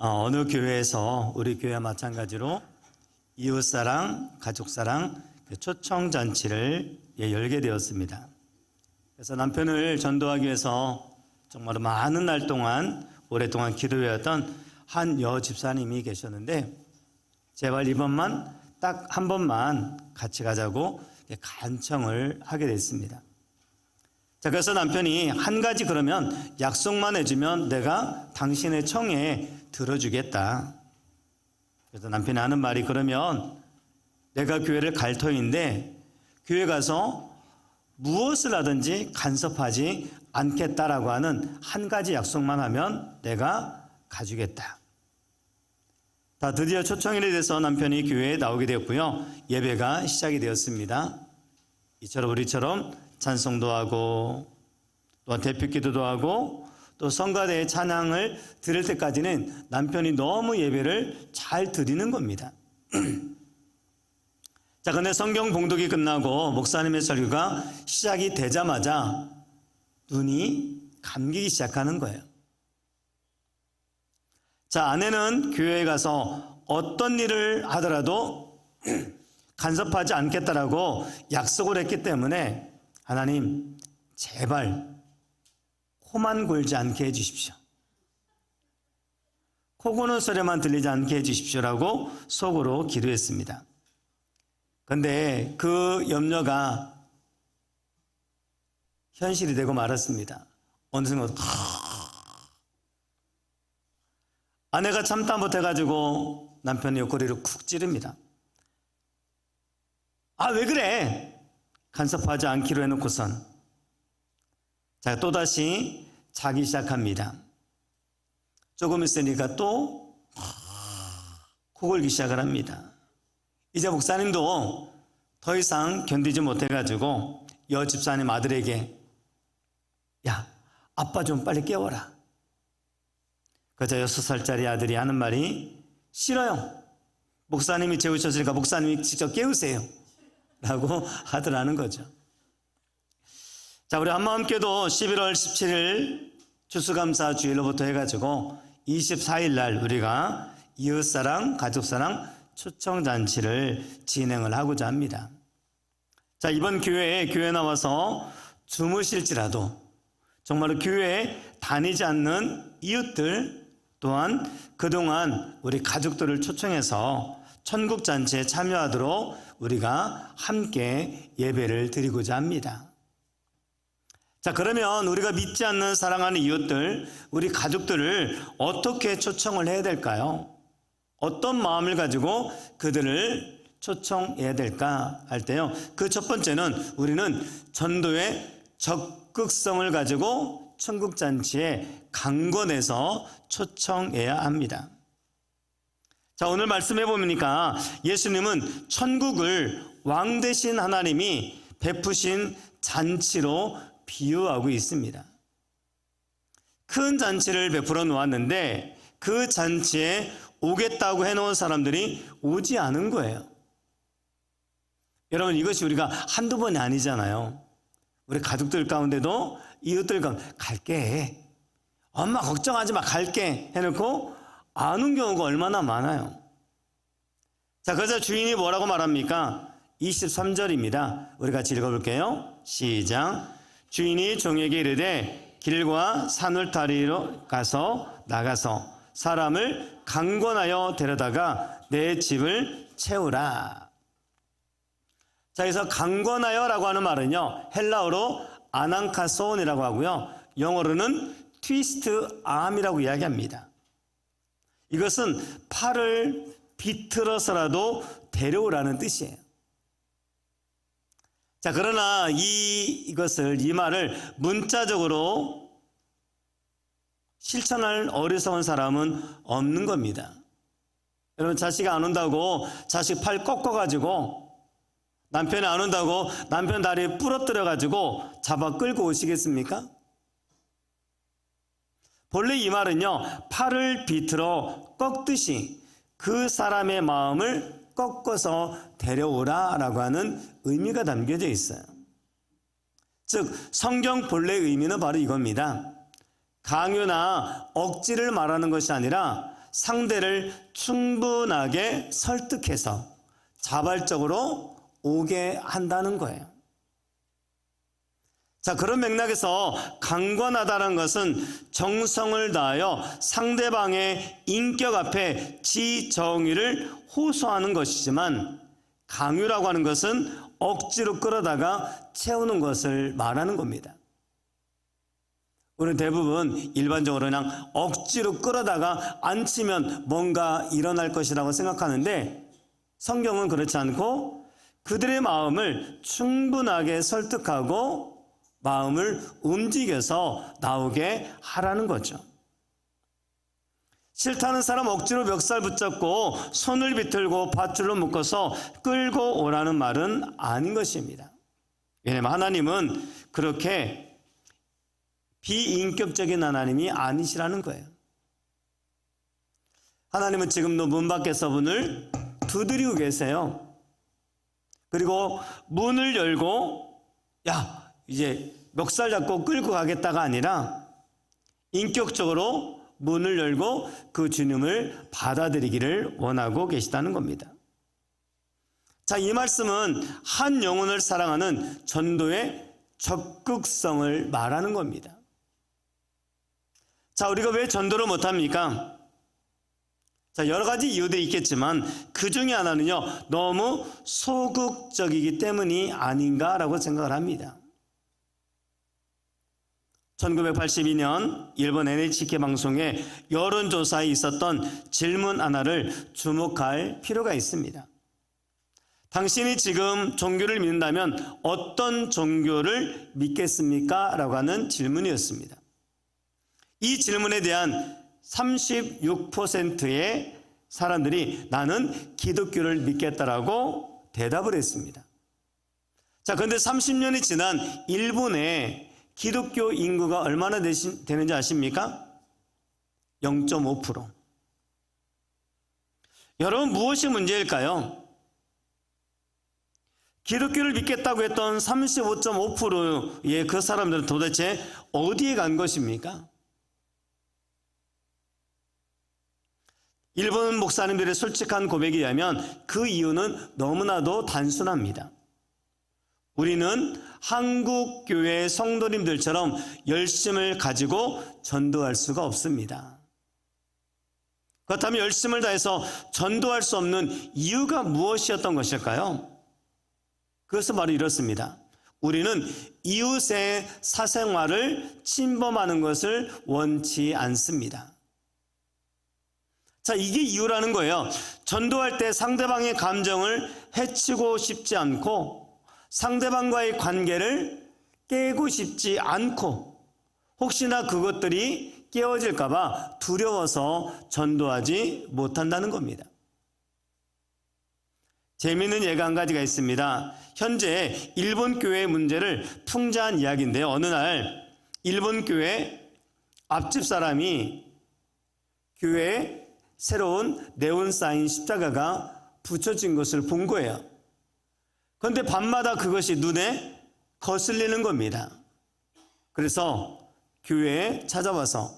어느 교회에서 우리 교회와 마찬가지로 이웃사랑, 가족사랑 초청잔치를 열게 되었습니다. 그래서 남편을 전도하기 위해서 정말 많은 날 동안 오랫동안 기도해왔던 한 여집사님이 계셨는데 제발 이번만 딱 한 번만 같이 가자고 간청을 하게 됐습니다. 자, 그래서 남편이 한 가지 그러면 약속만 해주면 내가 당신의 청에 들어주겠다. 그래서 남편이 하는 말이 그러면 내가 교회를 갈 터인데 교회 가서 무엇을 하든지 간섭하지 않겠다라고 하는 한 가지 약속만 하면 내가 가주겠다. 다 드디어 초청일이 돼서 남편이 교회에 나오게 되었고요. 예배가 시작이 되었습니다. 이처럼 우리처럼 찬송도 하고 또 대표기도도 하고 또 성가대의 찬양을 드릴 때까지는 남편이 너무 예배를 잘 드리는 겁니다. 자, 근데 성경 봉독이 끝나고 목사님의 설교가 시작이 되자마자 눈이 감기기 시작하는 거예요. 자, 아내는 교회에 가서 어떤 일을 하더라도 간섭하지 않겠다라고 약속을 했기 때문에 하나님 제발 코만 골지 않게 해주십시오. 코 고는 소리만 들리지 않게 해주십시오라고 속으로 기도했습니다. 그런데 그 염려가 현실이 되고 말았습니다. 어느 순간 아내가 참다 못해가지고 남편이 옆구리를 쿡 찌릅니다. 아, 왜 그래? 간섭하지 않기로 해놓고선 자, 또다시 자기 시작합니다. 조금 있으니까 또 코 골기 시작을 합니다. 이제 목사님도 더 이상 견디지 못해가지고 여집사님 아들에게 야, 아빠 좀 빨리 깨워라. 그저 6살짜리 아들이 하는 말이 싫어요. 목사님이 재우셨으니까 목사님이 직접 깨우세요 라고 하더라는 거죠. 자, 우리 한마음교도 11월 17일 추수감사 주일로부터 해가지고 24일 날 우리가 이웃사랑, 가족사랑 초청잔치를 진행을 하고자 합니다. 자, 이번 교회에 나와서 주무실지라도 정말로 교회에 다니지 않는 이웃들 또한 그동안 우리 가족들을 초청해서 천국잔치에 참여하도록 우리가 함께 예배를 드리고자 합니다. 자, 그러면 우리가 믿지 않는 사랑하는 이웃들, 우리 가족들을 어떻게 초청을 해야 될까요? 어떤 마음을 가지고 그들을 초청해야 될까 할 때요. 그 첫 번째는 우리는 전도의 적극성을 가지고 천국잔치에 강권해서 초청해야 합니다. 자, 오늘 말씀해 보니까 예수님은 천국을 왕 되신 하나님이 베푸신 잔치로 비유하고 있습니다. 큰 잔치를 베풀어 놓았는데 그 잔치에 오겠다고 해놓은 사람들이 오지 않은 거예요. 여러분, 이것이 우리가 한두 번이 아니잖아요. 우리 가족들 가운데도 이웃들 가운데 갈게, 엄마 걱정하지 마, 갈게 해놓고 안 온 경우가 얼마나 많아요. 자, 그래서 주인이 뭐라고 말합니까? 23절입니다. 우리 같이 읽어볼게요. 시작. 주인이 종에게 이르되 길과 산울타리로 나가서 사람을 강권하여 데려다가 내 집을 채우라. 자, 여기서 강권하여라고 하는 말은요, 헬라어로 아난카소온이라고 하고요, 영어로는 트위스트 암이라고 이야기합니다. 이것은 팔을 비틀어서라도 데려오라는 뜻이에요. 자, 그러나 이 말을 문자적으로 실천할 어리석은 사람은 없는 겁니다. 여러분, 자식이 안 온다고 자식 팔 꺾어가지고, 남편이 안 온다고 남편 다리 부러뜨려가지고 잡아 끌고 오시겠습니까? 본래 이 말은요, 팔을 비틀어 꺾듯이 그 사람의 마음을 꺾어서 데려오라라고 하는 의미가 담겨져 있어요. 즉, 성경 본래의 의미는 바로 이겁니다. 강요나 억지를 말하는 것이 아니라 상대를 충분하게 설득해서 자발적으로 오게 한다는 거예요. 자, 그런 맥락에서 강권하다는 것은 정성을 다하여 상대방의 인격 앞에 지정의를 호소하는 것이지만, 강요라고 하는 것은 억지로 끌어다가 채우는 것을 말하는 겁니다. 우리는 대부분 일반적으로 그냥 억지로 끌어다가 앉히면 뭔가 일어날 것이라고 생각하는데, 성경은 그렇지 않고 그들의 마음을 충분하게 설득하고 마음을 움직여서 나오게 하라는 거죠. 싫다는 사람 억지로 멱살 붙잡고 손을 비틀고 밧줄로 묶어서 끌고 오라는 말은 아닌 것입니다. 왜냐하면 하나님은 그렇게 비인격적인 하나님이 아니시라는 거예요. 하나님은 지금도 문 밖에서 문을 두드리고 계세요. 그리고 문을 열고 야, 이제 멱살 잡고 끌고 가겠다가 아니라 인격적으로 문을 열고 그 주님을 받아들이기를 원하고 계시다는 겁니다. 자, 이 말씀은 한 영혼을 사랑하는 전도의 적극성을 말하는 겁니다. 자, 우리가 왜 전도를 못합니까? 자, 여러 가지 이유들이 있겠지만 그 중에 하나는요, 너무 소극적이기 때문이 아닌가라고 생각을 합니다. 1982년 일본 NHK 방송에 여론조사에 있었던 질문 하나를 주목할 필요가 있습니다. 당신이 지금 종교를 믿는다면 어떤 종교를 믿겠습니까? 라고 하는 질문이었습니다. 이 질문에 대한 36%의 사람들이 나는 기독교를 믿겠다라고 대답을 했습니다. 자, 그런데 30년이 지난 일본의 기독교 인구가 얼마나 되는지 아십니까? 0.5%. 여러분, 무엇이 문제일까요? 기독교를 믿겠다고 했던 35.5%의 그 사람들은 도대체 어디에 간 것입니까? 일본 목사님들의 솔직한 고백에 의하면 그 이유는 너무나도 단순합니다. 우리는 한국 교회 성도님들처럼 열심을 가지고 전도할 수가 없습니다. 그렇다면 열심을 다해서 전도할 수 없는 이유가 무엇이었던 것일까요? 그것은 바로 이렇습니다. 우리는 이웃의 사생활을 침범하는 것을 원치 않습니다. 자, 이게 이유라는 거예요. 전도할 때 상대방의 감정을 해치고 싶지 않고 상대방과의 관계를 깨고 싶지 않고 혹시나 그것들이 깨어질까 봐 두려워서 전도하지 못한다는 겁니다. 재미있는 예가 한 가지가 있습니다. 현재 일본 교회의 문제를 풍자한 이야기인데요. 어느 날 일본 교회 앞집 사람이 교회에 새로운 네온사인 십자가가 붙여진 것을 본 거예요. 그런데 밤마다 그것이 눈에 거슬리는 겁니다. 그래서 교회에 찾아와서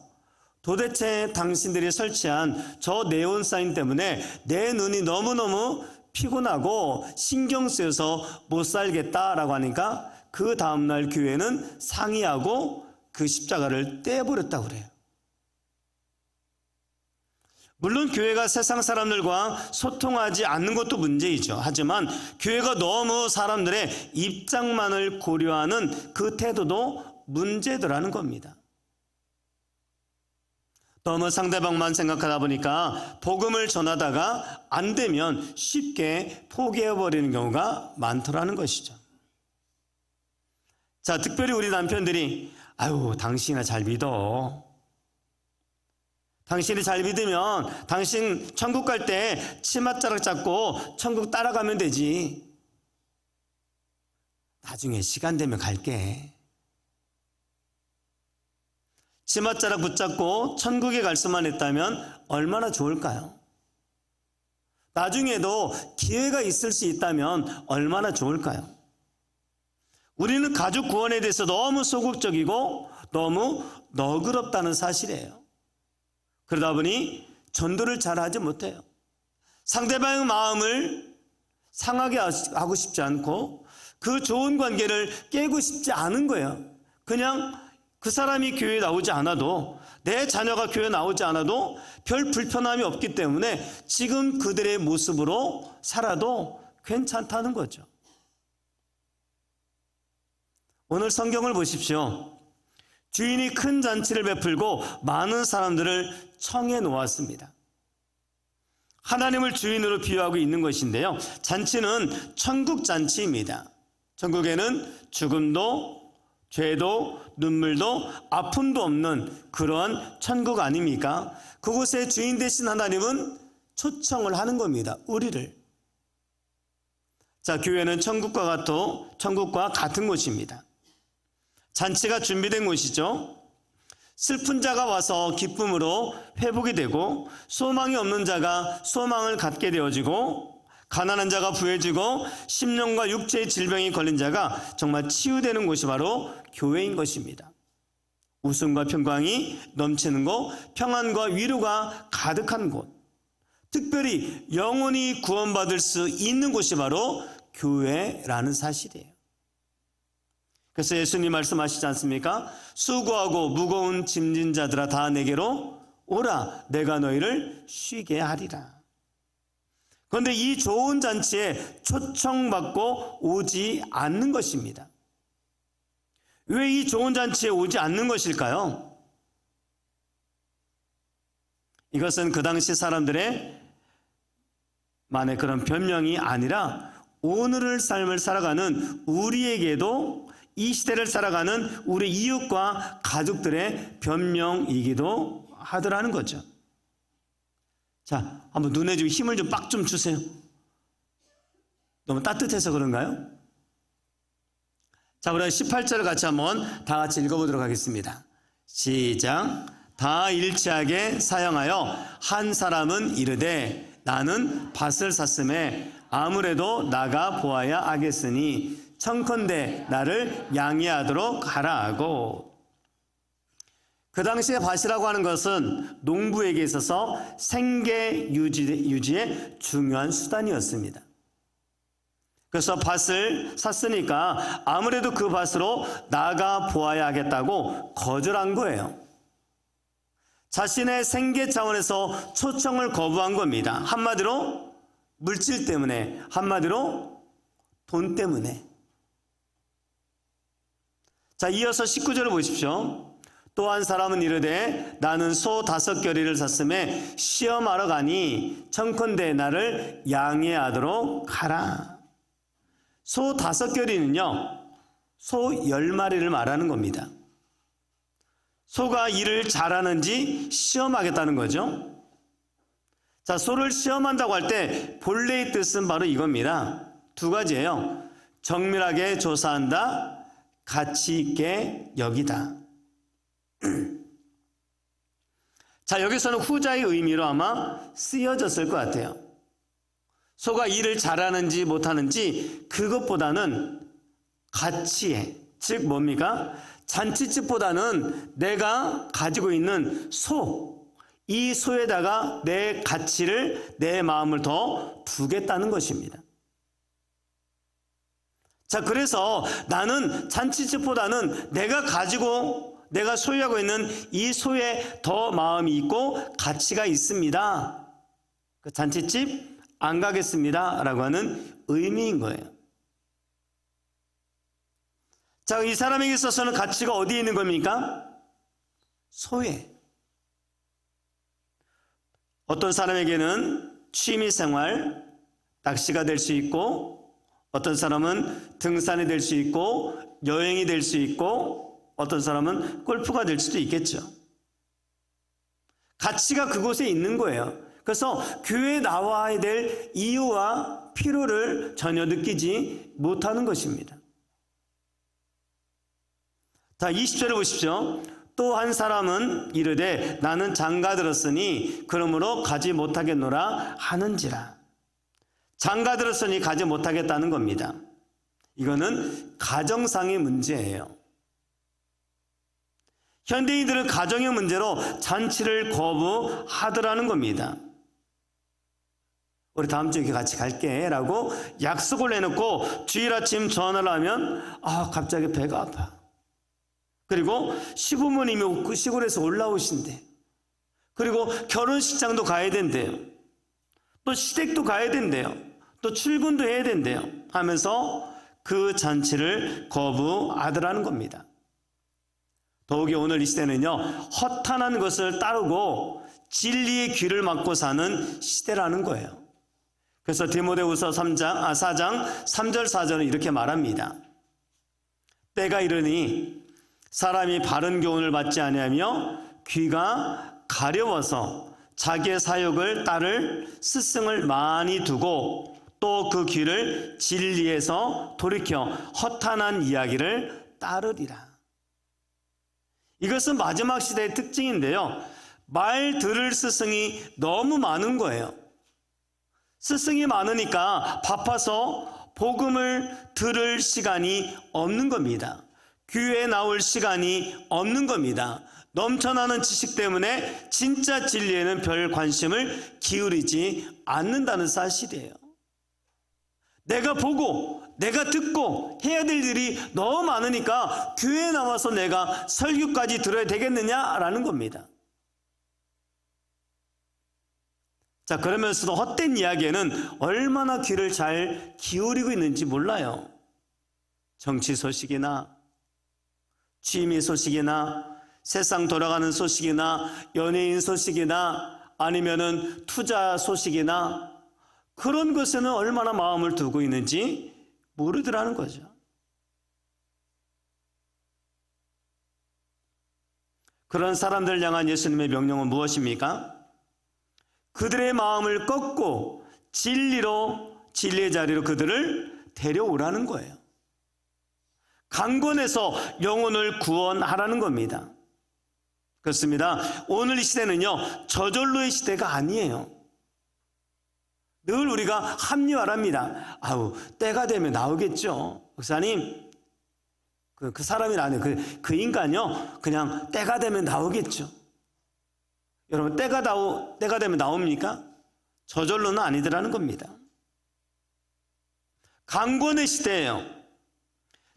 도대체 당신들이 설치한 저 네온사인 때문에 내 눈이 너무너무 피곤하고 신경 쓰여서 못 살겠다라고 하니까 그 다음날 교회는 상의하고 그 십자가를 떼어버렸다고 그래요. 물론 교회가 세상 사람들과 소통하지 않는 것도 문제이죠. 하지만 교회가 너무 사람들의 입장만을 고려하는 그 태도도 문제더라는 겁니다. 너무 상대방만 생각하다 보니까 복음을 전하다가 안 되면 쉽게 포기해버리는 경우가 많더라는 것이죠. 자, 특별히 우리 남편들이 아유, 당신이나 잘 믿어. 당신이 잘 믿으면 당신 천국 갈 때 치맛자락 잡고 천국 따라가면 되지. 나중에 시간 되면 갈게. 치맛자락 붙잡고 천국에 갈 수만 있다면 얼마나 좋을까요? 나중에도 기회가 있을 수 있다면 얼마나 좋을까요? 우리는 가족 구원에 대해서 너무 소극적이고 너무 너그럽다는 사실이에요. 그러다 보니 전도를 잘하지 못해요. 상대방의 마음을 상하게 하고 싶지 않고 그 좋은 관계를 깨고 싶지 않은 거예요. 그냥 그 사람이 교회에 나오지 않아도, 내 자녀가 교회에 나오지 않아도 별 불편함이 없기 때문에 지금 그들의 모습으로 살아도 괜찮다는 거죠. 오늘 성경을 보십시오. 주인이 큰 잔치를 베풀고 많은 사람들을 청해 놓았습니다. 하나님을 주인으로 비유하고 있는 것인데요. 잔치는 천국 잔치입니다. 천국에는 죽음도 죄도 눈물도 아픔도 없는 그러한 천국 아닙니까? 그곳에 주인 되신 하나님은 초청을 하는 겁니다. 우리를. 자, 교회는 천국과 같은 곳입니다. 잔치가 준비된 곳이죠. 슬픈 자가 와서 기쁨으로 회복이 되고, 소망이 없는 자가 소망을 갖게 되어지고, 가난한 자가 부해지고, 심령과 육체의 질병이 걸린 자가 정말 치유되는 곳이 바로 교회인 것입니다. 웃음과 평강이 넘치는 곳, 평안과 위로가 가득한 곳, 특별히 영혼이 구원받을 수 있는 곳이 바로 교회라는 사실이에요. 그래서 예수님 말씀하시지 않습니까? 수고하고 무거운 짐진 자들아 다 내게로 오라, 내가 너희를 쉬게 하리라. 그런데 이 좋은 잔치에 초청받고 오지 않는 것입니다. 왜 이 좋은 잔치에 오지 않는 것일까요? 이것은 그 당시 사람들의 만의 그런 변명이 아니라 오늘의 삶을 살아가는 우리에게도, 이 시대를 살아가는 우리 이웃과 가족들의 변명이기도 하더라는 거죠. 자, 한번 눈에 좀 힘을 좀 빡 좀 주세요. 너무 따뜻해서 그런가요? 자, 우리 18절을 같이 한번 다 같이 읽어보도록 하겠습니다. 시작. 다 일치하게 사형하여 한 사람은 이르되 나는 밭을 샀음에 아무래도 나가 보아야 하겠으니 청컨대 나를 양해하도록 하라 하고. 그 당시에 밭이라고 하는 것은 농부에게 있어서 생계 유지의 중요한 수단이었습니다. 그래서 밭을 샀으니까 아무래도 그 밭으로 나가 보아야 하겠다고 거절한 거예요. 자신의 생계 차원에서 초청을 거부한 겁니다. 한마디로 물질 때문에, 한마디로 돈 때문에. 자, 이어서 19절을 보십시오. 또 한 사람은 이르되 나는 소 5겨리를 샀음에 시험하러 가니 청컨대 나를 양해하도록 하라. 소 5겨리는요, 소 10마리를 말하는 겁니다. 소가 일을 잘하는지 시험하겠다는 거죠. 자, 소를 시험한다고 할 때 본래의 뜻은 바로 이겁니다. 두 가지예요. 정밀하게 조사한다, 가치 있게 여기다. 자, 여기서는 후자의 의미로 아마 쓰여졌을 것 같아요. 소가 일을 잘하는지 못하는지 그것보다는 가치에, 즉 뭡니까? 잔치집보다는 내가 가지고 있는 소, 이 소에다가 내 가치를, 내 마음을 더 두겠다는 것입니다. 자, 그래서 나는 잔치집보다는 내가 소유하고 있는 이 소에 더 마음이 있고 가치가 있습니다. 그 잔치집 안 가겠습니다 라고 하는 의미인 거예요. 자, 이 사람에게 있어서는 가치가 어디에 있는 겁니까? 소에. 어떤 사람에게는 취미생활, 낚시가 될 수 있고, 어떤 사람은 등산이 될 수 있고, 여행이 될 수 있고, 어떤 사람은 골프가 될 수도 있겠죠. 가치가 그곳에 있는 거예요. 그래서 교회에 나와야 될 이유와 필요를 전혀 느끼지 못하는 것입니다. 자, 20절을 보십시오. 또 한 사람은 이르되 나는 장가 들었으니 그러므로 가지 못하겠노라 하는지라. 장가 들었으니 가지 못하겠다는 겁니다. 이거는 가정상의 문제예요. 현대인들은 가정의 문제로 잔치를 거부하더라는 겁니다. 우리 다음 주에 같이 갈게 라고 약속을 해놓고 주일 아침 전화를 하면 갑자기 배가 아파. 그리고 시부모님이 시골에서 올라오신대. 그리고 결혼식장도 가야 된대요. 또 시댁도 가야 된대요. 또 출근도 해야 된대요. 하면서 그 잔치를 거부하더라는 겁니다. 더욱이 오늘 이 시대는요, 허탄한 것을 따르고 진리의 귀를 막고 사는 시대라는 거예요. 그래서 디모데후서 4장 3절 4절은 이렇게 말합니다. 때가 이르니 사람이 바른 교훈을 받지 아니하며 귀가 가려워서 자기의 사욕을 따를 스승을 많이 두고 또 그 귀를 진리에서 돌이켜 허탄한 이야기를 따르리라. 이것은 마지막 시대의 특징인데요, 말 들을 스승이 너무 많은 거예요. 스승이 많으니까 바빠서 복음을 들을 시간이 없는 겁니다. 교회에 나올 시간이 없는 겁니다. 넘쳐나는 지식 때문에 진짜 진리에는 별 관심을 기울이지 않는다는 사실이에요. 내가 보고 내가 듣고 해야 될 일이 너무 많으니까 교회에 나와서 내가 설교까지 들어야 되겠느냐라는 겁니다. 자, 그러면서도 헛된 이야기에는 얼마나 귀를 잘 기울이고 있는지 몰라요. 정치 소식이나 취미 소식이나 세상 돌아가는 소식이나 연예인 소식이나 아니면은 투자 소식이나 그런 것에는 얼마나 마음을 두고 있는지 모르더라는 거죠. 그런 사람들 향한 예수님의 명령은 무엇입니까? 그들의 마음을 꺾고 진리의 자리로 그들을 데려오라는 거예요. 강권해서 영혼을 구원하라는 겁니다. 그렇습니다. 오늘 이 시대는요, 저절로의 시대가 아니에요. 늘 우리가 합리화랍니다. 때가 되면 나오겠죠. 목사님, 그 사람이 아니에요. 그 인간요, 그냥 때가 되면 나오겠죠. 여러분, 때가 되면 나옵니까? 저절로는 아니더라는 겁니다. 강권의 시대예요.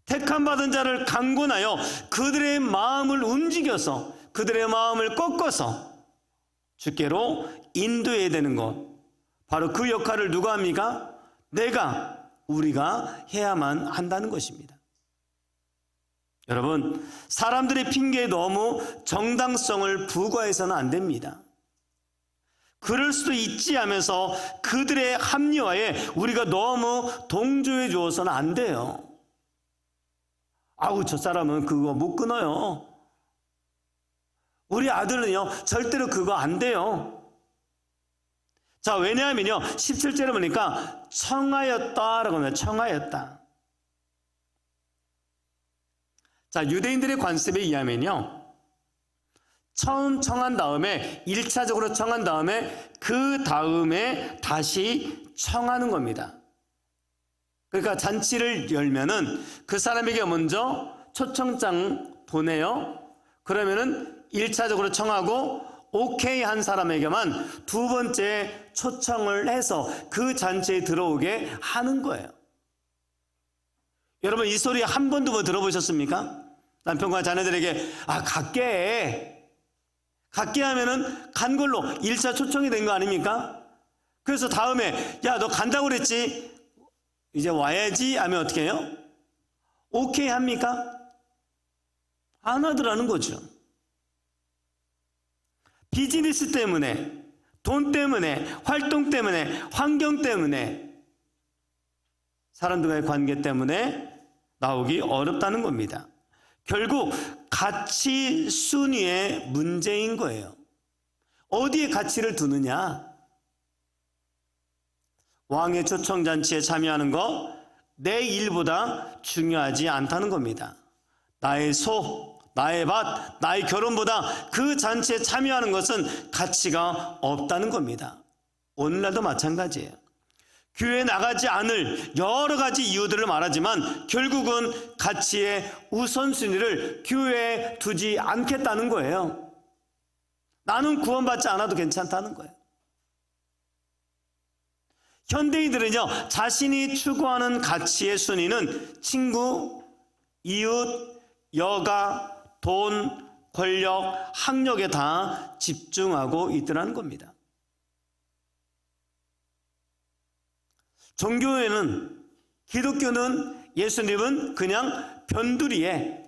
택함받은 자를 강권하여 그들의 마음을 움직여서 그들의 마음을 꺾어서 주께로 인도해야 되는 것, 바로 그 역할을 누가 합니까? 우리가 해야만 한다는 것입니다. 여러분, 사람들의 핑계에 너무 정당성을 부과해서는 안 됩니다. 그럴 수도 있지 하면서 그들의 합리화에 우리가 너무 동조해 주어서는 안 돼요. 저 사람은 그거 못 끊어요. 우리 아들은요, 절대로 그거 안 돼요. 자, 왜냐하면요, 17절에 보니까 청하였다라고 하면 청하였다. 자, 유대인들의 관습에 의하면요, 처음 청한 다음에 1차적으로 청한 다음에 그 다음에 다시 청하는 겁니다. 그러니까 잔치를 열면은 그 사람에게 먼저 초청장 보내요. 그러면은 1차적으로 청하고 오케이 한 사람에게만 두 번째 초청을 해서 그 잔치에 들어오게 하는 거예요. 여러분, 이 소리 한 번, 두 번 들어보셨습니까? 남편과 자녀들에게 갈게 하면은 간 걸로 1차 초청이 된 거 아닙니까? 그래서 다음에 너 간다고 그랬지, 이제 와야지 하면 어떻게 해요? 오케이 합니까? 안 하더라는 거죠. 비즈니스 때문에, 돈 때문에, 활동 때문에, 환경 때문에, 사람들과의 관계 때문에 나오기 어렵다는 겁니다. 결국 가치 순위의 문제인 거예요. 어디에 가치를 두느냐? 왕의 초청잔치에 참여하는 거 내 일보다 중요하지 않다는 겁니다. 나의 소, 나의 밭, 나의 결혼보다 그 잔치에 참여하는 것은 가치가 없다는 겁니다. 오늘날도 마찬가지예요. 교회에 나가지 않을 여러 가지 이유들을 말하지만 결국은 가치의 우선순위를 교회에 두지 않겠다는 거예요. 나는 구원받지 않아도 괜찮다는 거예요. 현대인들은요, 자신이 추구하는 가치의 순위는 친구, 이웃, 여가, 돈, 권력, 학력에 다 집중하고 있더라는 겁니다. 종교에는, 기독교는, 예수님은 그냥 변두리에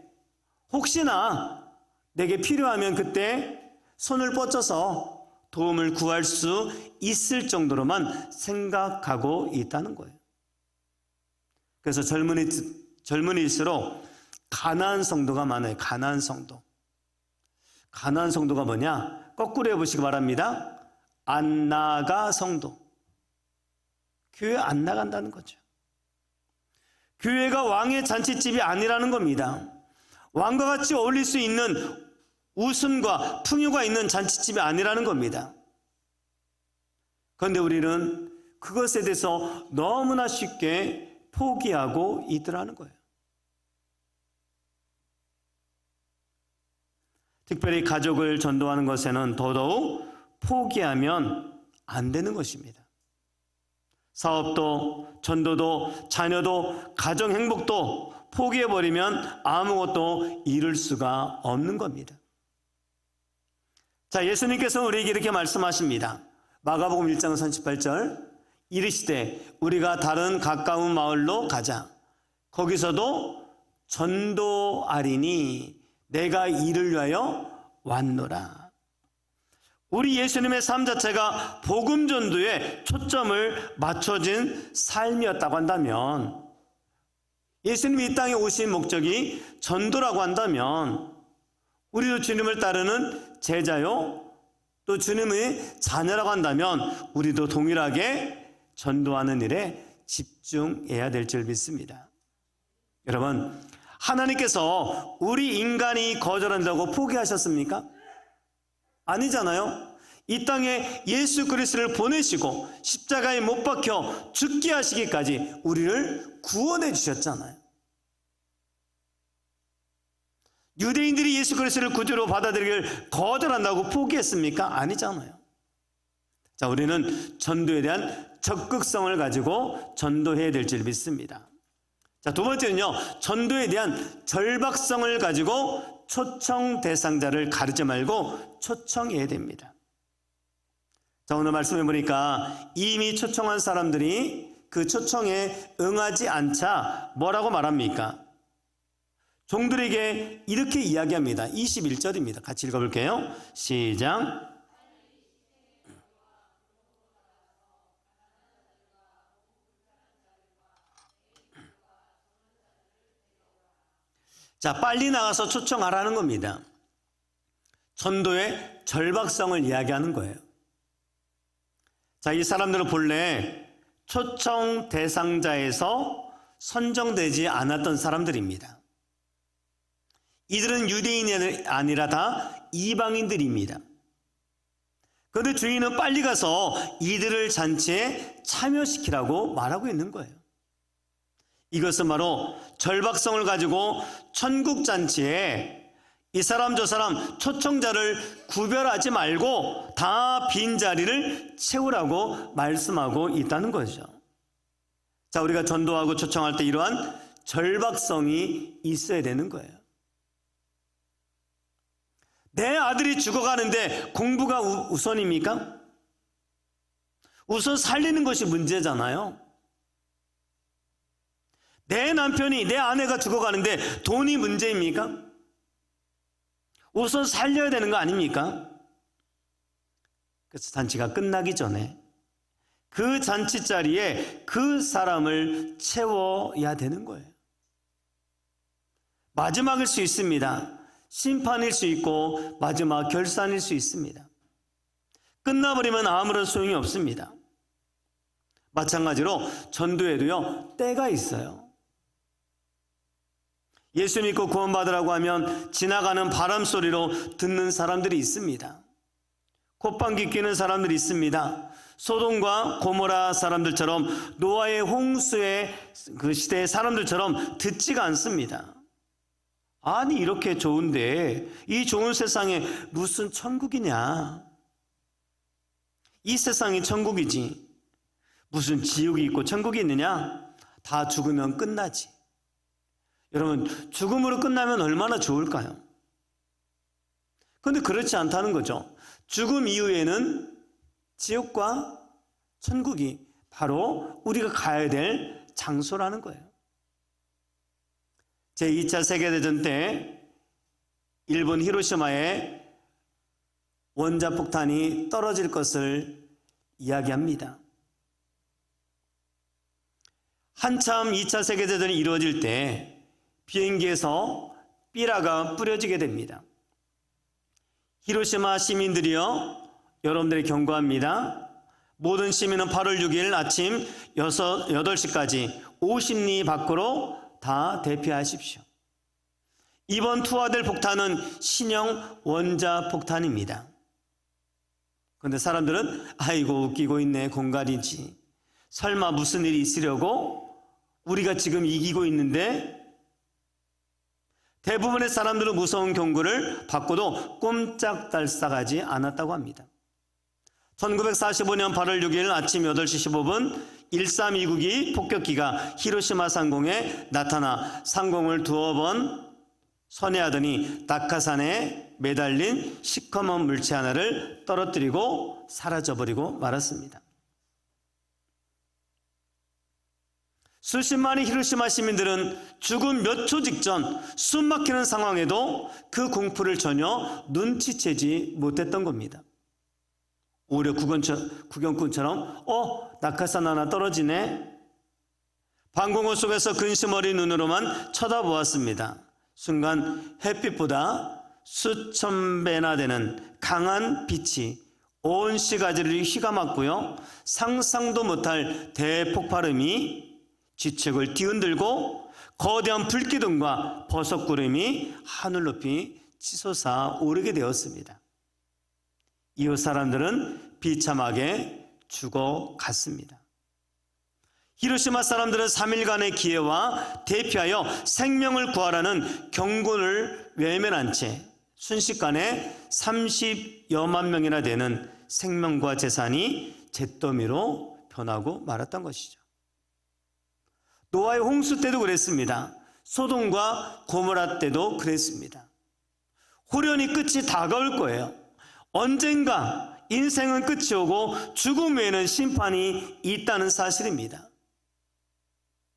혹시나 내게 필요하면 그때 손을 뻗쳐서 도움을 구할 수 있을 정도로만 생각하고 있다는 거예요. 그래서 젊은이일수록 가난한 성도가 많아요. 가난한 성도. 가난한 성도가 뭐냐? 거꾸로 해보시기 바랍니다. 안 나가 성도. 교회 안 나간다는 거죠. 교회가 왕의 잔치집이 아니라는 겁니다. 왕과 같이 어울릴 수 있는 웃음과 풍요가 있는 잔치집이 아니라는 겁니다. 그런데 우리는 그것에 대해서 너무나 쉽게 포기하고 있더라는 거예요. 특별히 가족을 전도하는 것에는 더더욱 포기하면 안 되는 것입니다. 사업도, 전도도, 자녀도, 가정 행복도 포기해버리면 아무것도 이룰 수가 없는 겁니다. 자, 예수님께서 우리에게 이렇게 말씀하십니다. 마가복음 1장 38절, 이르시되 우리가 다른 가까운 마을로 가자. 거기서도 전도하리니 내가 이를 위하여 왔노라. 우리 예수님의 삶 자체가 복음 전도에 초점을 맞춰진 삶이었다고 한다면, 예수님이 이 땅에 오신 목적이 전도라고 한다면, 우리도 주님을 따르는 제자요, 또 주님의 자녀라고 한다면 우리도 동일하게 전도하는 일에 집중해야 될 줄 믿습니다. 여러분, 하나님께서 우리 인간이 거절한다고 포기하셨습니까? 아니잖아요. 이 땅에 예수 그리스도를 보내시고 십자가에 못 박혀 죽게 하시기까지 우리를 구원해 주셨잖아요. 유대인들이 예수 그리스도를 구주로 받아들이기를 거절한다고 포기했습니까? 아니잖아요. 자, 우리는 전도에 대한 적극성을 가지고 전도해야 될 줄 믿습니다. 자, 두 번째는요, 전도에 대한 절박성을 가지고 초청 대상자를 가르지 말고 초청해야 됩니다. 자, 오늘 말씀해 보니까 이미 초청한 사람들이 그 초청에 응하지 않자 뭐라고 말합니까? 종들에게 이렇게 이야기합니다. 21절입니다. 같이 읽어볼게요. 시작. 자, 빨리 나가서 초청하라는 겁니다. 전도의 절박성을 이야기하는 거예요. 자, 이 사람들은 본래 초청 대상자에서 선정되지 않았던 사람들입니다. 이들은 유대인이 아니라 다 이방인들입니다. 그런데 주인은 빨리 가서 이들을 잔치에 참여시키라고 말하고 있는 거예요. 이것은 바로 절박성을 가지고 천국 잔치에 이 사람 저 사람 초청자를 구별하지 말고 다 빈자리를 채우라고 말씀하고 있다는 거죠. 자, 우리가 전도하고 초청할 때 이러한 절박성이 있어야 되는 거예요. 내 아들이 죽어가는데 공부가 우선입니까? 우선 살리는 것이 문제잖아요. 내 남편이, 내 아내가 죽어가는데 돈이 문제입니까? 우선 살려야 되는 거 아닙니까? 그래서 잔치가 끝나기 전에 그 잔치 자리에 그 사람을 채워야 되는 거예요. 마지막일 수 있습니다. 심판일 수 있고 마지막 결산일 수 있습니다. 끝나버리면 아무런 소용이 없습니다. 마찬가지로 전도에도요, 때가 있어요. 예수 믿고 구원받으라고 하면 지나가는 바람 소리로 듣는 사람들이 있습니다. 콧방귀 뀌는 사람들이 있습니다. 소돔과 고모라 사람들처럼 노아의 홍수의 그 시대의 사람들처럼 듣지가 않습니다. 아니 이렇게 좋은데 이 좋은 세상에 무슨 천국이냐? 이 세상이 천국이지 무슨 지옥이 있고 천국이 있느냐? 다 죽으면 끝나지. 여러분 죽음으로 끝나면 얼마나 좋을까요? 그런데 그렇지 않다는 거죠. 죽음 이후에는 지옥과 천국이 바로 우리가 가야 될 장소라는 거예요. 제2차 세계대전 때 일본 히로시마에 원자폭탄이 떨어질 것을 이야기합니다. 한참 2차 세계대전이 이루어질 때 비행기에서 삐라가 뿌려지게 됩니다. 히로시마 시민들이여 여러분들이 경고합니다. 모든 시민은 8월 6일 아침 8시까지 50리 밖으로 다 대피하십시오. 이번 투하될 폭탄은 신형 원자폭탄입니다. 그런데 사람들은 아이고 웃기고 있네 공갈이지. 설마 무슨 일이 있으려고? 우리가 지금 이기고 있는데? 대부분의 사람들은 무서운 경고를 받고도 꼼짝달싹하지 않았다고 합니다. 1945년 8월 6일 아침 8시 15분 1329기 폭격기가 히로시마 상공에 나타나 상공을 두어 번 선회하더니 낙하산에 매달린 시커먼 물체 하나를 떨어뜨리고 사라져버리고 말았습니다. 수십만의 히로시마 시민들은 죽음 몇 초 직전 숨막히는 상황에도 그 공포를 전혀 눈치채지 못했던 겁니다. 오히려 구경꾼처럼 낙하산 하나 떨어지네. 방공호 속에서 근심 어린 눈으로만 쳐다보았습니다. 순간 햇빛보다 수천 배나 되는 강한 빛이 온 시가지를 휘감았고요. 상상도 못할 대폭발음이 지책을 뒤흔들고 거대한 불기둥과 버섯구름이 하늘 높이 치솟아 오르게 되었습니다. 이후 사람들은 비참하게 죽어갔습니다. 히로시마 사람들은 3일간의 기회와 대피하여 생명을 구하라는 경고를 외면한 채 순식간에 30여만 명이나 되는 생명과 재산이 잿더미로 변하고 말았던 것이죠. 노아의 홍수 때도 그랬습니다. 소돔과 고모라 때도 그랬습니다. 호련히 끝이 다가올 거예요. 언젠가 인생은 끝이 오고 죽음 외에는 심판이 있다는 사실입니다.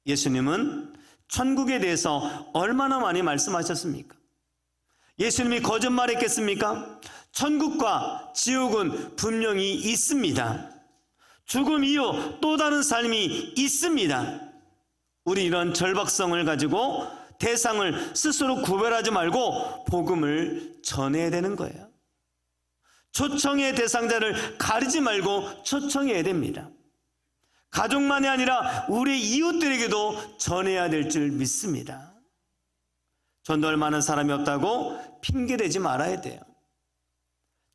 예수님은 천국에 대해서 얼마나 많이 말씀하셨습니까? 예수님이 거짓말했겠습니까? 천국과 지옥은 분명히 있습니다. 죽음 이후 또 다른 삶이 있습니다. 우리 이런 절박성을 가지고 대상을 스스로 구별하지 말고 복음을 전해야 되는 거예요. 초청의 대상자를 가리지 말고 초청해야 됩니다. 가족만이 아니라 우리 이웃들에게도 전해야 될 줄 믿습니다. 전도할 만한 사람이 없다고 핑계대지 말아야 돼요.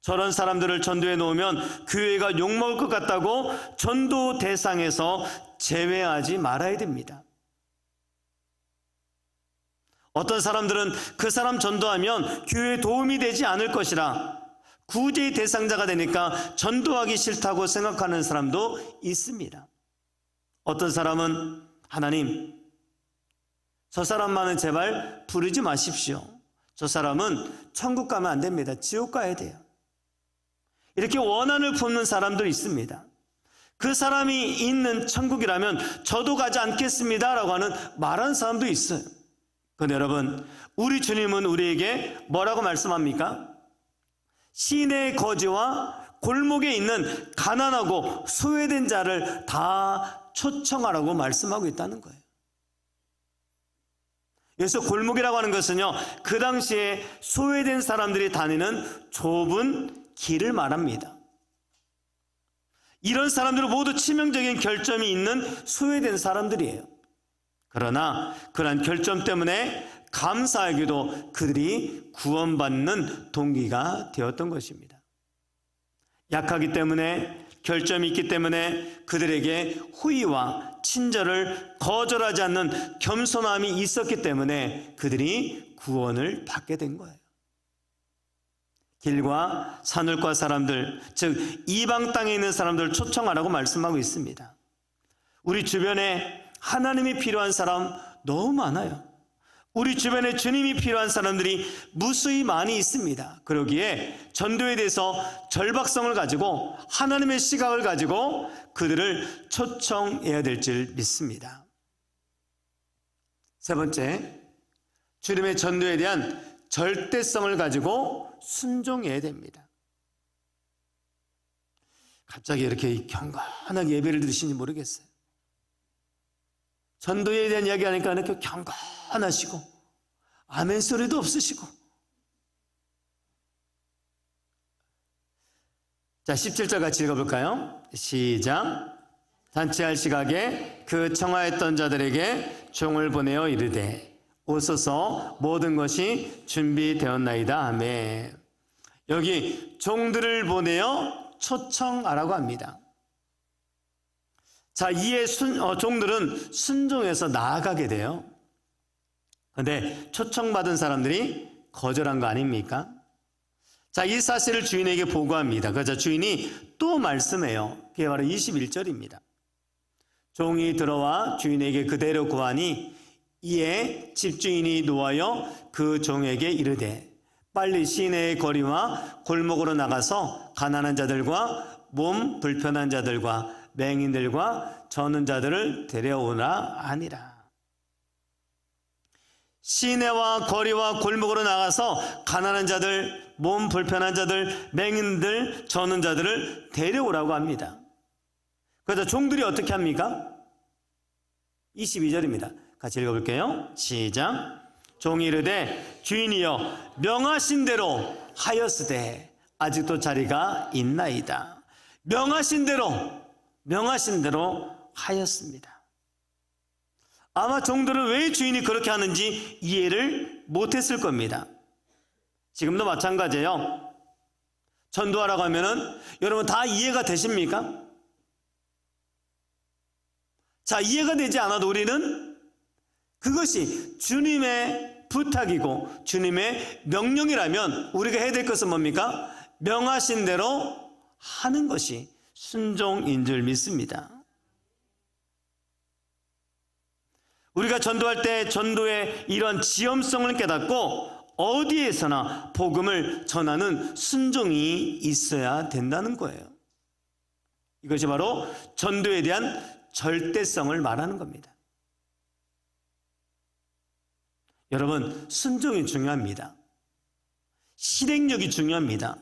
저런 사람들을 전도해 놓으면 교회가 욕먹을 것 같다고 전도 대상에서 제외하지 말아야 됩니다. 어떤 사람들은 그 사람 전도하면 교회에 도움이 되지 않을 것이라 구제의 대상자가 되니까 전도하기 싫다고 생각하는 사람도 있습니다. 어떤 사람은 하나님, 저 사람만은 제발 부르지 마십시오. 저 사람은 천국 가면 안 됩니다. 지옥 가야 돼요. 이렇게 원한을 품는 사람도 있습니다. 그 사람이 있는 천국이라면 저도 가지 않겠습니다 라고 하는 말하는 사람도 있어요. 그런데 여러분, 우리 주님은 우리에게 뭐라고 말씀합니까? 시내의 거지와 골목에 있는 가난하고 소외된 자를 다 초청하라고 말씀하고 있다는 거예요. 그래서 골목이라고 하는 것은요, 그 당시에 소외된 사람들이 다니는 좁은 길을 말합니다. 이런 사람들은 모두 치명적인 결점이 있는 소외된 사람들이에요. 그러나 그러한 결점 때문에 감사하게도 그들이 구원받는 동기가 되었던 것입니다. 약하기 때문에 결점이 있기 때문에 그들에게 호의와 친절을 거절하지 않는 겸손함이 있었기 때문에 그들이 구원을 받게 된 거예요. 길과 산울과 사람들, 즉 이방 땅에 있는 사람들을 초청하라고 말씀하고 있습니다. 우리 주변에 하나님이 필요한 사람 너무 많아요. 우리 주변에 주님이 필요한 사람들이 무수히 많이 있습니다. 그러기에 전도에 대해서 절박성을 가지고 하나님의 시각을 가지고 그들을 초청해야 될 줄 믿습니다. 세 번째, 주님의 전도에 대한 절대성을 가지고 순종해야 됩니다. 갑자기 이렇게 경건하게 예배를 드리시는지 모르겠어요. 전도에 대한 이야기 하니까 이렇게 경건하시고 아멘 소리도 없으시고. 자, 17절 같이 읽어볼까요? 시작. 잔치할 시각에 그 청하였던 자들에게 종을 보내어 이르되 오소서 모든 것이 준비되었나이다. 아멘. 여기 종들을 보내어 초청하라고 합니다. 자, 이에 종들은 순종해서 나아가게 돼요. 그런데 초청받은 사람들이 거절한 거 아닙니까? 자, 이 사실을 주인에게 보고합니다. 그래서 주인이 또 말씀해요. 그게 바로 21절입니다. 종이 들어와 주인에게 그대로 구하니 이에 집주인이 노하여 그 종에게 이르되 빨리 시내의 거리와 골목으로 나가서 가난한 자들과 몸 불편한 자들과 맹인들과 저는 자들을 데려오라 하니라. 시내와 거리와 골목으로 나가서 가난한 자들, 몸 불편한 자들, 맹인들, 저는 자들을 데려오라고 합니다. 그래서 종들이 어떻게 합니까? 22절입니다. 같이 읽어볼게요. 시작. 종이 이르되 주인이여 명하신 대로 하였으되 아직도 자리가 있나이다. 명하신 대로 하였습니다. 아마 종들은 왜 주인이 그렇게 하는지 이해를 못했을 겁니다. 지금도 마찬가지예요. 전도하라고 하면은 여러분 다 이해가 되십니까? 자, 이해가 되지 않아도 우리는 그것이 주님의 부탁이고 주님의 명령이라면 우리가 해야 될 것은 뭡니까? 명하신 대로 하는 것이 순종인 줄 믿습니다. 우리가 전도할 때 전도의 이런 지엄성을 깨닫고 어디에서나 복음을 전하는 순종이 있어야 된다는 거예요. 이것이 바로 전도에 대한 절대성을 말하는 겁니다. 여러분, 순종이 중요합니다. 실행력이 중요합니다.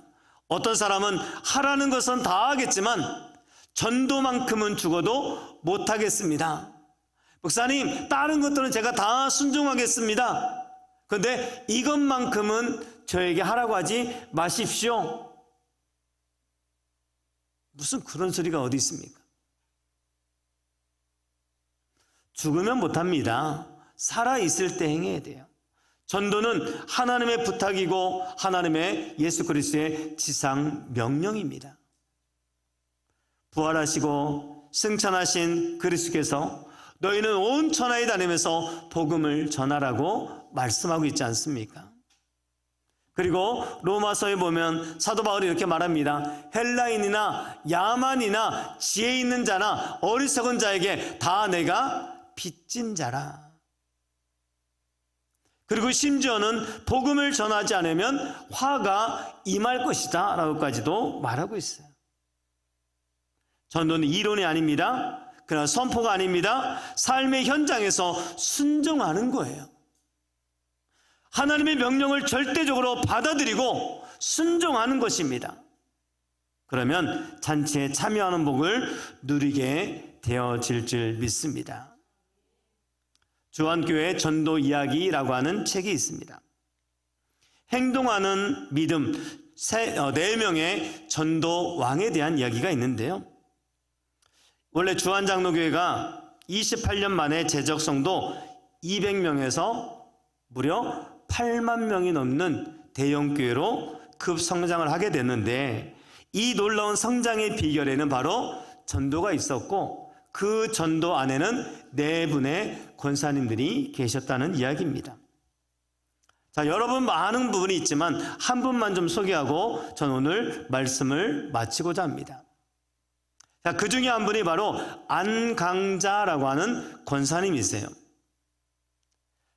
어떤 사람은 하라는 것은 다 하겠지만 전도만큼은 죽어도 못하겠습니다. 목사님, 다른 것들은 제가 다 순종하겠습니다. 그런데 이것만큼은 저에게 하라고 하지 마십시오. 무슨 그런 소리가 어디 있습니까? 죽으면 못합니다. 살아있을 때 행해야 돼요. 전도는 하나님의 부탁이고 하나님의 예수 그리스도의 지상 명령입니다. 부활하시고 승천하신 그리스도께서 너희는 온 천하에 다니면서 복음을 전하라고 말씀하고 있지 않습니까? 그리고 로마서에 보면 사도 바울이 이렇게 말합니다. 헬라인이나 야만이나 지혜 있는 자나 어리석은 자에게 다 내가 빚진 자라. 그리고 심지어는 복음을 전하지 않으면 화가 임할 것이다 라고까지도 말하고 있어요. 전도는 이론이 아닙니다. 그러나 선포가 아닙니다. 삶의 현장에서 순종하는 거예요. 하나님의 명령을 절대적으로 받아들이고 순종하는 것입니다. 그러면 잔치에 참여하는 복을 누리게 되어질 줄 믿습니다. 주한교회 전도 이야기라고 하는 책이 있습니다. 행동하는 믿음 4명의 전도 왕에 대한 이야기가 있는데요. 원래 주한장로교회가 28년 만에 재적 성도 200명에서 무려 8만 명이 넘는 대형교회로 급성장을 하게 됐는데 이 놀라운 성장의 비결에는 바로 전도가 있었고 그 전도 안에는 4분의 권사님들이 계셨다는 이야기입니다. 자, 여러분 많은 부분이 있지만 한 분만 좀 소개하고 전 오늘 말씀을 마치고자 합니다. 자, 그 중에 한 분이 바로 안강자라고 하는 권사님이세요.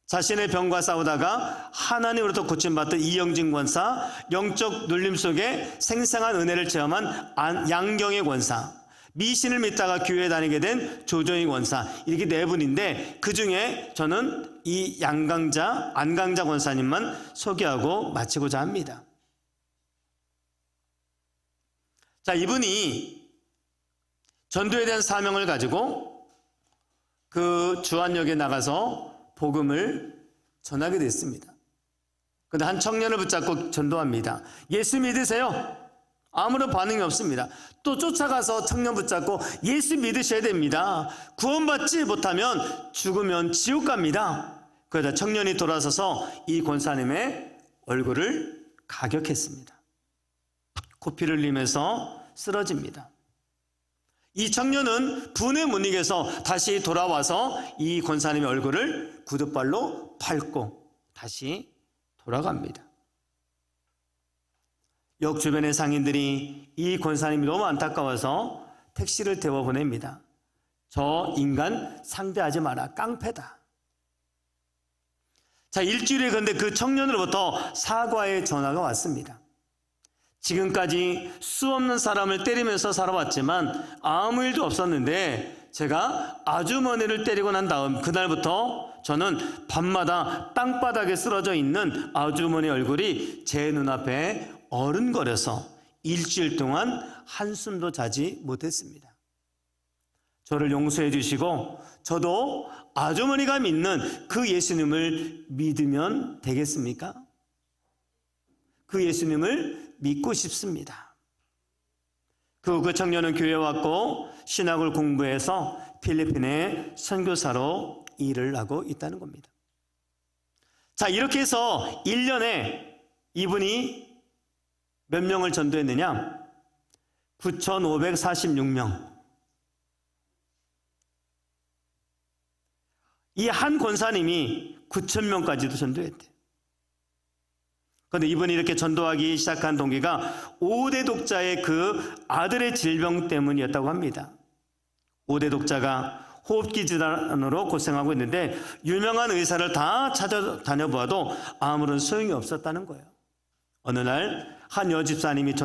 자신의 병과 싸우다가 하나님으로부터 고침받던 이영진 권사, 영적 눌림 속에 생생한 은혜를 체험한 양경의 권사, 미신을 믿다가 교회에 다니게 된 조정희 권사, 이렇게 4분인데 그 중에 저는 이 안강자 권사님만 소개하고 마치고자 합니다. 자, 이분이 전도에 대한 사명을 가지고 그 주안역에 나가서 복음을 전하게 됐습니다. 그런데 한 청년을 붙잡고 전도합니다. 예수 믿으세요? 아무런 반응이 없습니다. 또 쫓아가서 청년 붙잡고 예수 믿으셔야 됩니다. 구원받지 못하면 죽으면 지옥 갑니다. 그러다 청년이 돌아서서 이 권사님의 얼굴을 가격했습니다. 코피를 흘리면서 쓰러집니다. 이 청년은 분에 못 이겨서 다시 돌아와서 이 권사님의 얼굴을 구둣발로 밟고 다시 돌아갑니다. 역 주변의 상인들이 이 권사님이 너무 안타까워서 택시를 태워 보냅니다. 저 인간 상대하지 마라, 깡패다. 자, 일주일에 근데 그 청년으로부터 사과의 전화가 왔습니다. 지금까지 수없는 사람을 때리면서 살아왔지만 아무 일도 없었는데 제가 아주머니를 때리고 난 다음 그날부터 저는 밤마다 땅바닥에 쓰러져 있는 아주머니 얼굴이 제 눈앞에 어른거려서 일주일 동안 한숨도 자지 못했습니다. 저를 용서해 주시고 저도 아주머니가 믿는 그 예수님을 믿으면 되겠습니까? 그 예수님을 믿고 싶습니다. 그 청년은 교회에 왔고 신학을 공부해서 필리핀에 선교사로 일을 하고 있다는 겁니다. 자, 이렇게 해서 1년에 이분이 몇 명을 전도했느냐? 9,546명. 이 한 권사님이 9,000명까지도 전도했대요. 그런데 이분이 이렇게 전도하기 시작한 동기가 5대 독자의 그 아들의 질병 때문이었다고 합니다. 5대 독자가 호흡기 질환으로 고생하고 있는데 유명한 의사를 다 찾아다녀보아도 아무런 소용이 없었다는 거예요. 어느 날 한 여집사님이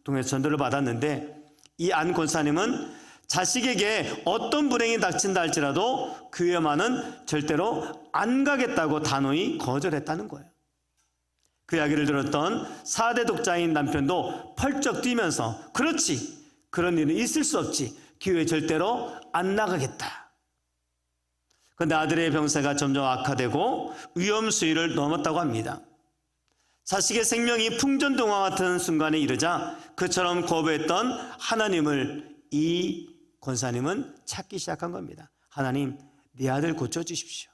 통해서 전도를 받았는데 이 안 권사님은 자식에게 어떤 불행이 닥친다 할지라도 교회만은 절대로 안 가겠다고 단호히 거절했다는 거예요. 그 이야기를 들었던 4대 독자인 남편도 펄쩍 뛰면서 그렇지, 그런 일은 있을 수 없지, 교회 절대로 안 나가겠다. 그런데 아들의 병세가 점점 악화되고 위험 수위를 넘었다고 합니다. 자식의 생명이 풍전등화 같은 순간에 이르자 그처럼 거부했던 하나님을 이 권사님은 찾기 시작한 겁니다. 하나님, 내 아들 고쳐주십시오.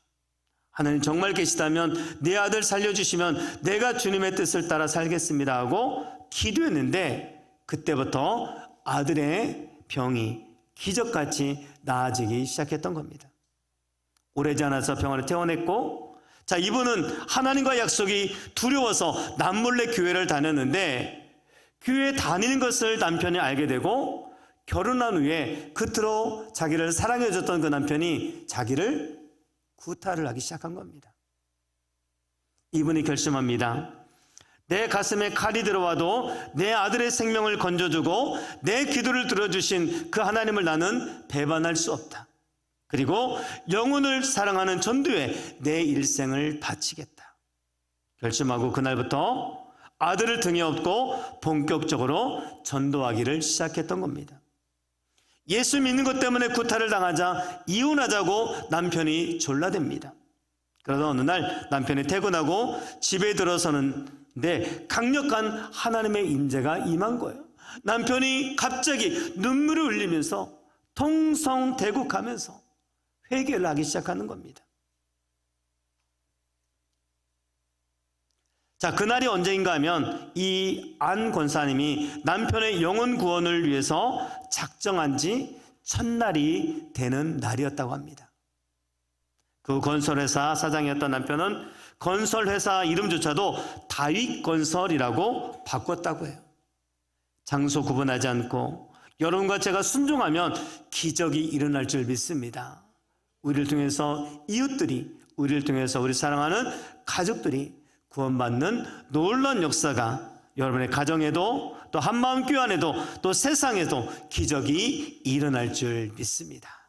하나님 정말 계시다면 내 아들 살려주시면 내가 주님의 뜻을 따라 살겠습니다 하고 기도했는데 그때부터 아들의 병이 기적같이 나아지기 시작했던 겁니다. 오래지 않아서 병원에 퇴원했고, 자, 이분은 하나님과 약속이 두려워서 남몰래 교회를 다녔는데 교회 다니는 것을 남편이 알게 되고 결혼한 후에 그토록 자기를 사랑해줬던 그 남편이 자기를 구타를 하기 시작한 겁니다. 이분이 결심합니다. 내 가슴에 칼이 들어와도 내 아들의 생명을 건져주고 내 기도를 들어주신 그 하나님을 나는 배반할 수 없다. 그리고 영혼을 사랑하는 전도에 내 일생을 바치겠다. 결심하고 그날부터 아들을 등에 업고 본격적으로 전도하기를 시작했던 겁니다. 예수 믿는 것 때문에 구타를 당하자 이혼하자고 남편이 졸라댑니다. 그러다 어느 날 남편이 퇴근하고 집에 들어서는데 강력한 하나님의 임재가 임한 거예요. 남편이 갑자기 눈물을 흘리면서 통성대국하면서 회개를 하기 시작하는 겁니다. 자, 그날이 언제인가 하면 이 안 권사님이 남편의 영혼 구원을 위해서 작정한 지 첫날이 되는 날이었다고 합니다. 그 건설회사 사장이었던 남편은 건설회사 이름조차도 다윗건설이라고 바꿨다고 해요. 장소 구분하지 않고 여러분과 제가 순종하면 기적이 일어날 줄 믿습니다. 우리를 통해서 이웃들이, 우리를 통해서 우리 사랑하는 가족들이 구원받는 놀라운 역사가 여러분의 가정에도 또 한마음교회 안에도 또 세상에도 기적이 일어날 줄 믿습니다.